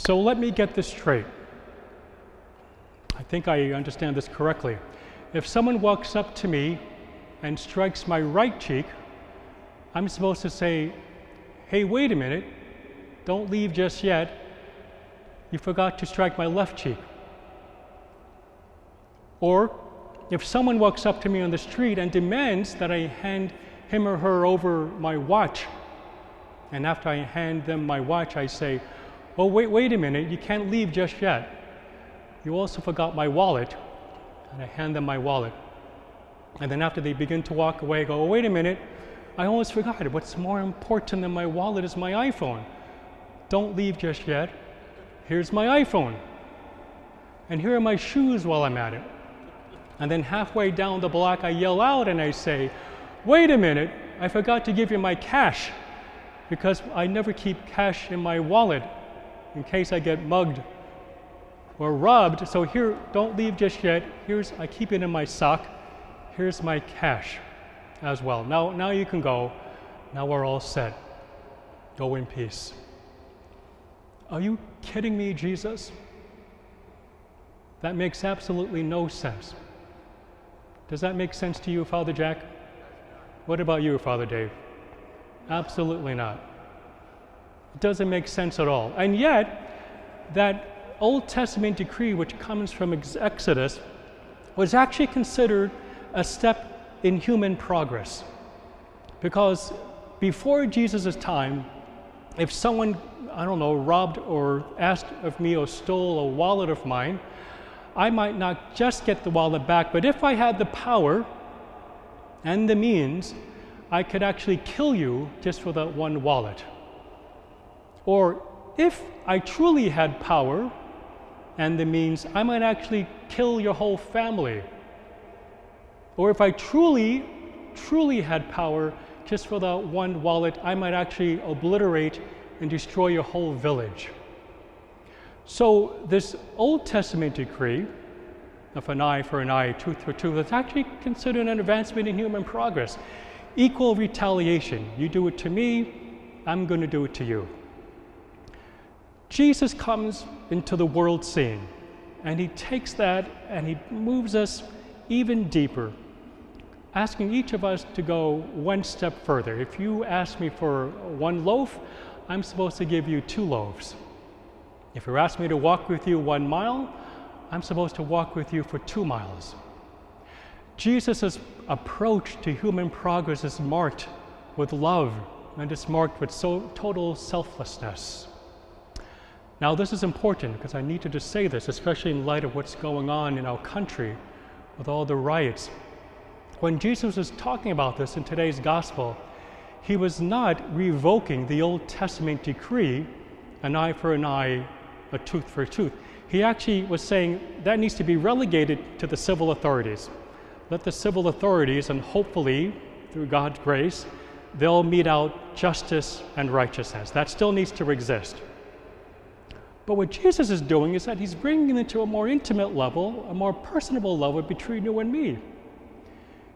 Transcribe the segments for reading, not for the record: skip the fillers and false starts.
So let me get this straight. I think I understand this correctly. If someone walks up to me and strikes my right cheek, I'm supposed to say, "Hey, wait a minute, don't leave just yet. You forgot to strike my left cheek." Or if someone walks up to me on the street and demands that I hand him or her over my watch, and after I hand them my watch, I say, "Oh, wait a minute, you can't leave just yet. You also forgot my wallet," and I hand them my wallet. And then after they begin to walk away, I go, "Oh, wait a minute, I almost forgot it. What's more important than my wallet is my iPhone. Don't leave just yet. Here's my iPhone. And here are my shoes while I'm at it." And then halfway down the block, I yell out and I say, "Wait a minute, I forgot to give you my cash, because I never keep cash in my wallet in case I get mugged or robbed. So here, don't leave just yet. I keep it in my sock. Here's my cash as well. Now you can go. Now we're all set. Go in peace." Are you kidding me, Jesus? That makes absolutely no sense. Does that make sense to you, Father Jack? What about you, Father Dave? Absolutely not. It doesn't make sense at all. And yet, that Old Testament decree, which comes from Exodus, was actually considered a step in human progress. Because before Jesus' time, if someone, robbed or asked of me or stole a wallet of mine, I might not just get the wallet back, but if I had the power and the means, I could actually kill you just for that one wallet. Or if I truly had power and the means, I might actually kill your whole family. Or if I truly had power just for that one wallet, I might actually obliterate and destroy your whole village. So this Old Testament decree of an eye for an eye, tooth for tooth, is actually considered an advancement in human progress. Equal retaliation. You do it to me, I'm going to do it to you. Jesus comes into the world scene, and he takes that and he moves us even deeper, asking each of us to go one step further. If you ask me for one loaf, I'm supposed to give you 2 loaves. If you ask me to walk with you 1 mile, I'm supposed to walk with you for 2 miles. Jesus' approach to human progress is marked with love, and it's marked with total selflessness. Now, this is important because I need to just say this, especially in light of what's going on in our country with all the riots. When Jesus was talking about this in today's gospel, he was not revoking the Old Testament decree, an eye for an eye, a tooth for a tooth. He actually was saying that needs to be relegated to the civil authorities. Let the civil authorities, and hopefully, through God's grace, they'll mete out justice and righteousness. That still needs to exist. But what Jesus is doing is that he's bringing it to a more intimate level, a more personable level between you and me.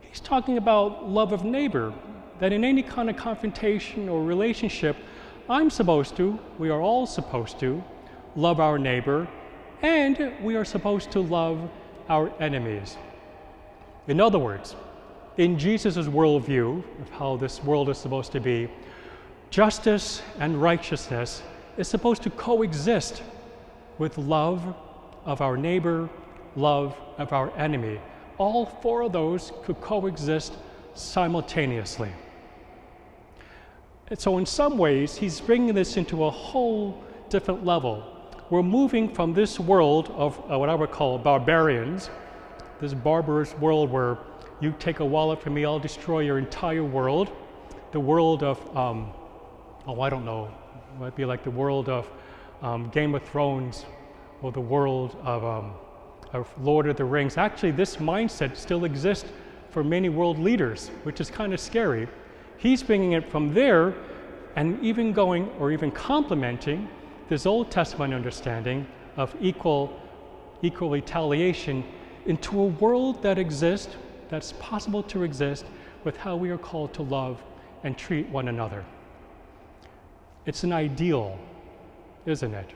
He's talking about love of neighbor, that in any kind of confrontation or relationship, we are all supposed to love our neighbor, and we are supposed to love our enemies. In other words, in Jesus' worldview of how this world is supposed to be, justice and righteousness is supposed to coexist with love of our neighbor, love of our enemy. All 4 of those could coexist simultaneously. And so in some ways, he's bringing this into a whole different level. We're moving from this world of what I would call barbarians, this barbarous world where you take a wallet from me, I'll destroy your entire world. The world of, it might be like the world of Game of Thrones, or the world of Lord of the Rings. Actually, this mindset still exists for many world leaders, which is kind of scary. He's bringing it from there and even complementing this Old Testament understanding of equal retaliation into a world that exists, that's possible to exist, with how we are called to love and treat one another. It's an ideal, isn't it?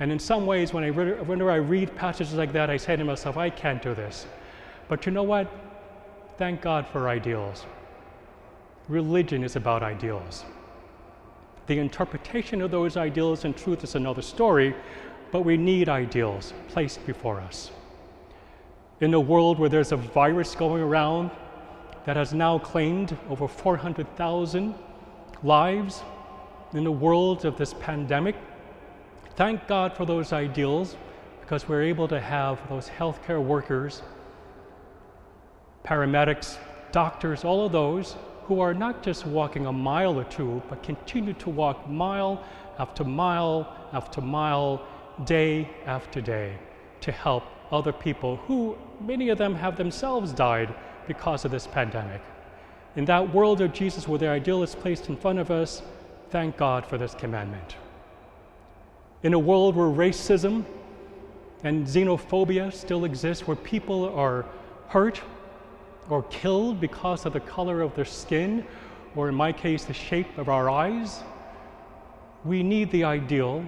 And in some ways, whenever I read passages like that, I say to myself, I can't do this. But you know what? Thank God for ideals. Religion is about ideals. The interpretation of those ideals in truth is another story, but we need ideals placed before us. In a world where there's a virus going around that has now claimed over 400,000 lives, in the world of this pandemic, thank God for those ideals, because we're able to have those healthcare workers, paramedics, doctors, all of those who are not just walking a mile or two, but continue to walk mile after mile after mile, day after day, to help other people who, many of them have themselves died because of this pandemic. In that world of Jesus where the ideal is placed in front of us, thank God for this commandment. In a world where racism and xenophobia still exist, where people are hurt or killed because of the color of their skin, or in my case, the shape of our eyes, we need the ideal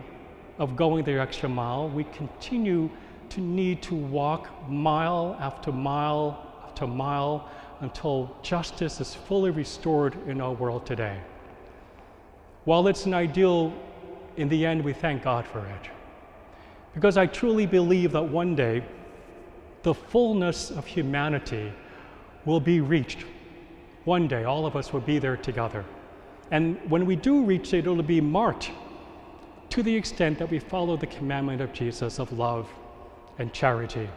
of going the extra mile. We continue to need to walk mile after mile after mile until justice is fully restored in our world today. While it's an ideal, in the end, we thank God for it. Because I truly believe that one day, the fullness of humanity will be reached. One day, all of us will be there together. And when we do reach it, it'll be marked to the extent that we follow the commandment of Jesus of love and charity.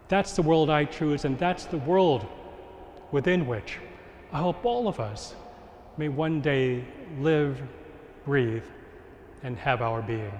That's the world I choose, and that's the world within which I hope all of us may one day live, breathe, and have our being.